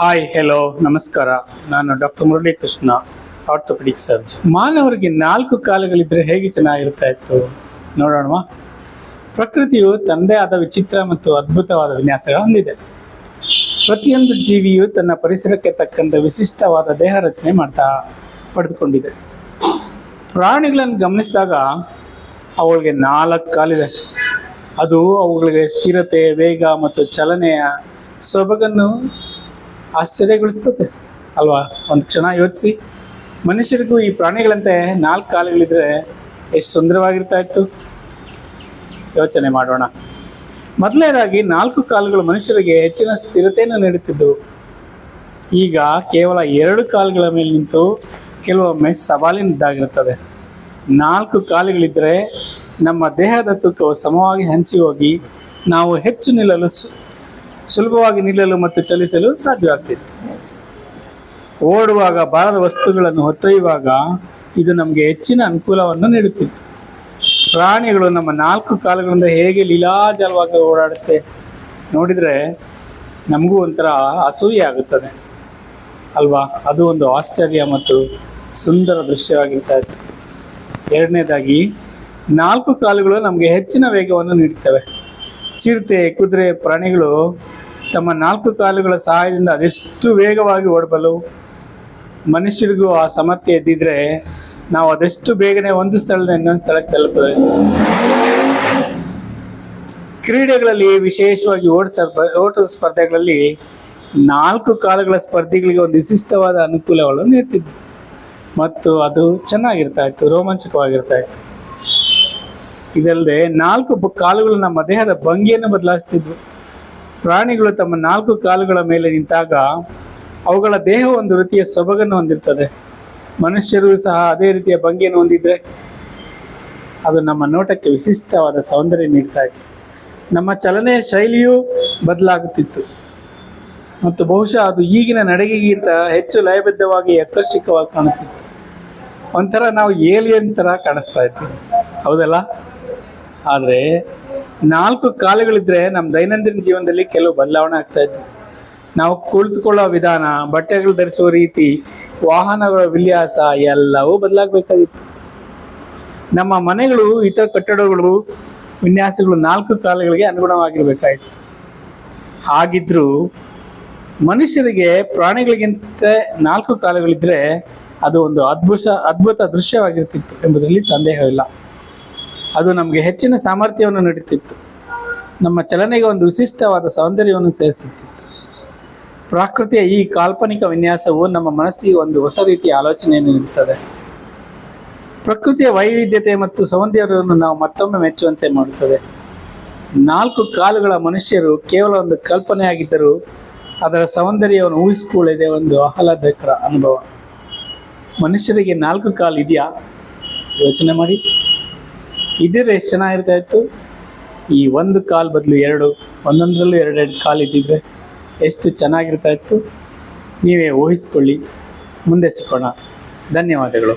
Hi hello ನಮಸ್ಕಾರ. ನಾನು doctor Murali Krishna, orthopaedic surgeon. ಮಾನವರಿಗೆ 4 ಕಾಲುಗಳಿದ್ರೆ ಹೇಗೆ ಚೆನ್ನಾಗಿರ್ತಾ ಇತ್ತು ನೋಡೋಣ. ಪ್ರಕೃತಿಯು ತನ್ನದೇ ಆದ ವಿಚಿತ್ರ ಮತ್ತು ಅದ್ಭುತವಾದ ವಿನ್ಯಾಸಗಳು ಹೊಂದಿದೆ. ಪ್ರತಿಯೊಂದು ಜೀವಿಯು ತನ್ನ ಪರಿಸರಕ್ಕೆ ತಕ್ಕಂತೆ ವಿಶಿಷ್ಟವಾದ ದೇಹ ರಚನೆ ಪಡೆದುಕೊಂಡಿದೆ. ಪ್ರಾಣಿಗಳನ್ನು ಗಮನಿಸಿದಾಗ ಅವುಗಳಿಗೆ 4 ಕಾಲಿದೆ. ಅದು ಅವುಗಳಿಗೆ ಸ್ಥಿರತೆ, ವೇಗ ಮತ್ತು ಚಲನೆಯ ಸೊಬಗನ್ನು ಆಶ್ಚರ್ಯಗೊಳಿಸ್ತದೆ ಅಲ್ವಾ? ಒಂದು ಕ್ಷಣ ಯೋಚಿಸಿ, ಮನುಷ್ಯರಿಗೂ ಈ ಪ್ರಾಣಿಗಳಂತೆ 4 ಕಾಲುಗಳಿದ್ರೆ ಎಷ್ಟು ಸುಂದರವಾಗಿರ್ತಾ ಇತ್ತು. ಯೋಚನೆ ಮಾಡೋಣ. ಮೊದಲನೇದಾಗಿ 4 ಕಾಲುಗಳು ಮನುಷ್ಯರಿಗೆ ಹೆಚ್ಚಿನ ಸ್ಥಿರತೆಯನ್ನು ನೀಡುತ್ತಿದ್ದವು. ಈಗ ಕೇವಲ 2 ಕಾಲುಗಳ ಮೇಲೆ ನಿಂತು ಕೆಲವೊಮ್ಮೆ ಸವಾಲಿನದ್ದಾಗಿರುತ್ತದೆ. 4 ಕಾಲುಗಳಿದ್ದರೆ ನಮ್ಮ ದೇಹದ ತೂಕವು ಸಮವಾಗಿ ಹಂಚಿ ಹೋಗಿ ನಾವು ಹೆಚ್ಚು ಸುಲಭವಾಗಿ ನಿಲ್ಲಲು ಮತ್ತು ಚಲಿಸಲು ಸಾಧ್ಯವಾಗ್ತಿತ್ತು. ಓಡುವಾಗ ಭಾರದ ವಸ್ತುಗಳನ್ನು ಹೊತ್ತೊಯ್ಯುವಾಗ ಇದು ನಮಗೆ ಹೆಚ್ಚಿನ ಅನುಕೂಲವನ್ನು ನೀಡುತ್ತಿತ್ತು. ಪ್ರಾಣಿಗಳು ನಮ್ಮ 4 ಕಾಲುಗಳಿಂದ ಹೇಗೆ ಲೀಲಾಜಲವಾಗಿ ಓಡಾಡುತ್ತೆ ನೋಡಿದರೆ ನಮಗೂ ಒಂಥರ ಅಸೂಯೆ ಆಗುತ್ತದೆ ಅಲ್ವಾ? ಅದು ಒಂದು ಆಶ್ಚರ್ಯ ಮತ್ತು ಸುಂದರ ದೃಶ್ಯವಾಗಿರ್ತಾ ಇತ್ತು. ಎರಡನೇದಾಗಿ 4 ಕಾಲುಗಳು ನಮಗೆ ಹೆಚ್ಚಿನ ವೇಗವನ್ನು ನೀಡುತ್ತವೆ. ಚಿರತೆ, ಕುದುರೆ ಪ್ರಾಣಿಗಳು ತಮ್ಮ 4 ಕಾಲುಗಳ ಸಹಾಯದಿಂದ ಅದೆಷ್ಟು ವೇಗವಾಗಿ ಓಡಬಲ್ಲವು. ಮನುಷ್ಯರಿಗೂ ಆ ಸಾಮರ್ಥ್ಯ ಇದ್ದಿದ್ರೆ ನಾವು ಅದೆಷ್ಟು ಬೇಗನೆ ಒಂದು ಸ್ಥಳದಿಂದ ಇನ್ನೊಂದು ಸ್ಥಳಕ್ಕೆ ತಲುಪುತ್ತೇವೆ. ಕ್ರೀಡೆಗಳಲ್ಲಿ, ವಿಶೇಷವಾಗಿ ಓಟದ ಸ್ಪರ್ಧೆಗಳಲ್ಲಿ 4 ಕಾಲುಗಳ ಸ್ಪರ್ಧಿಗಳಿಗೆ ಒಂದು ವಿಶಿಷ್ಟವಾದ ಅನುಕೂಲಗಳನ್ನು ನೀಡ್ತಿದ್ವು ಮತ್ತು ಅದು ಚೆನ್ನಾಗಿರ್ತಾ ಇತ್ತು, ರೋಮಾಂಚಕವಾಗಿರ್ತಾ ಇತ್ತು. ಇದಲ್ಲದೆ 4 ಕಾಲುಗಳು ನಮ್ಮ ದೇಹದ ಭಂಗಿಯನ್ನು ಬದಲಾಯಿಸ್ತಿದ್ವು. ಪ್ರಾಣಿಗಳು ತಮ್ಮ 4 ಕಾಲುಗಳ ಮೇಲೆ ನಿಂತಾಗ ಅವುಗಳ ದೇಹ ಒಂದು ರೀತಿಯ ಸೊಬಗನ್ನು ಹೊಂದಿರ್ತದೆ. ಮನುಷ್ಯರು ಸಹ ಅದೇ ರೀತಿಯ ಭಂಗಿಯನ್ನು ಹೊಂದಿದ್ರೆ ಅದು ನಮ್ಮ ನೋಟಕ್ಕೆ ವಿಶಿಷ್ಟವಾದ ಸೌಂದರ್ಯ ನೀಡ್ತಾ ಇತ್ತು. ನಮ್ಮ ಚಲನೆಯ ಶೈಲಿಯೂ ಬದಲಾಗುತ್ತಿತ್ತು ಮತ್ತು ಬಹುಶಃ ಅದು ಈಗಿನ ನಡೆಗೆಗಿಂತ ಹೆಚ್ಚು ಲಯಬದ್ಧವಾಗಿ ಆಕರ್ಷಕವಾಗಿ ಕಾಣುತ್ತಿತ್ತು. ಒಂಥರ ನಾವು ಏಲಿಯನ್ ಥರ ಕಾಣಿಸ್ತಾ ಇತ್ತು, ಹೌದಲ್ಲ? ಆದರೆ 4 ಕಾಲುಗಳಿದ್ರೆ ನಮ್ಮ ದೈನಂದಿನ ಜೀವನದಲ್ಲಿ ಕೆಲವು ಬದಲಾವಣೆ ಆಗ್ತಾ ಇತ್ತು. ನಾವು ಕುಳಿತುಕೊಳ್ಳೋ ವಿಧಾನ, ಬಟ್ಟೆಗಳು ಧರಿಸುವ ರೀತಿ, ವಾಹನಗಳ ವಿನ್ಯಾಸ ಎಲ್ಲವೂ ಬದಲಾಗಬೇಕಾಗಿತ್ತು. ನಮ್ಮ ಮನೆಗಳು, ಇತರ ಕಟ್ಟಡಗಳು, ವಿನ್ಯಾಸಗಳು 4 ಕಾಲುಗಳಿಗೆ ಅನುಗುಣವಾಗಿರಬೇಕಾಗಿತ್ತು. ಹಾಗಿದ್ರೂ ಮನುಷ್ಯರಿಗೆ ಪ್ರಾಣಿಗಳಿಗಿಂತ 4 ಕಾಲುಗಳಿದ್ರೆ ಅದು ಒಂದು ಅದ್ಭುತ ದೃಶ್ಯವಾಗಿರ್ತಿತ್ತು ಎಂಬುದರಲ್ಲಿ ಸಂದೇಹವಿಲ್ಲ. ಅದು ನಮಗೆ ಹೆಚ್ಚಿನ ಸಾಮರ್ಥ್ಯವನ್ನು ನೀಡುತ್ತಿತ್ತು. ನಮ್ಮ ಚಲನೆಗೆ ಒಂದು ವಿಶಿಷ್ಟವಾದ ಸೌಂದರ್ಯವನ್ನು ಸೇರಿಸುತ್ತಿತ್ತು. ಪ್ರಕೃತಿಯ ಈ ಕಾಲ್ಪನಿಕ ವಿನ್ಯಾಸವು ನಮ್ಮ ಮನಸ್ಸಿಗೆ ಒಂದು ಹೊಸ ರೀತಿಯ ಆಲೋಚನೆಯನ್ನು ನೀಡುತ್ತದೆ. ಪ್ರಕೃತಿಯ ವೈವಿಧ್ಯತೆ ಮತ್ತು ಸೌಂದರ್ಯವನ್ನು ನಾವು ಮತ್ತೊಮ್ಮೆ ಮೆಚ್ಚುವಂತೆ ಮಾಡುತ್ತದೆ. 4 ಕಾಲುಗಳ ಮನುಷ್ಯರು ಕೇವಲ ಒಂದು ಕಲ್ಪನೆಯಾಗಿದ್ದರೂ ಅದರ ಸೌಂದರ್ಯವನ್ನು ಊಹಿಸಿಕೊಳ್ಳದೆ ಒಂದು ಆಹ್ಲಾದಕರ ಅನುಭವ. ಮನುಷ್ಯರಿಗೆ 4 ಕಾಲು ಇದೆಯಾ? ಯೋಚನೆ ಮಾಡಿ. ಇದ್ರೆ ಎಷ್ಟು ಚೆನ್ನಾಗಿರ್ತಾ ಇತ್ತು. ಈ 1 ಕಾಲು ಬದಲು 2, ಒಂದೊಂದರಲ್ಲೂ 2 ಕಾಲು ಇದ್ದಿದ್ರೆ ಎಷ್ಟು ಚೆನ್ನಾಗಿರ್ತಾ ಇತ್ತು. ನೀವೇ ಊಹಿಸ್ಕೊಳ್ಳಿ. ಮುಂದೆ ಸಿಕ್ಕೋಣ. ಧನ್ಯವಾದಗಳು.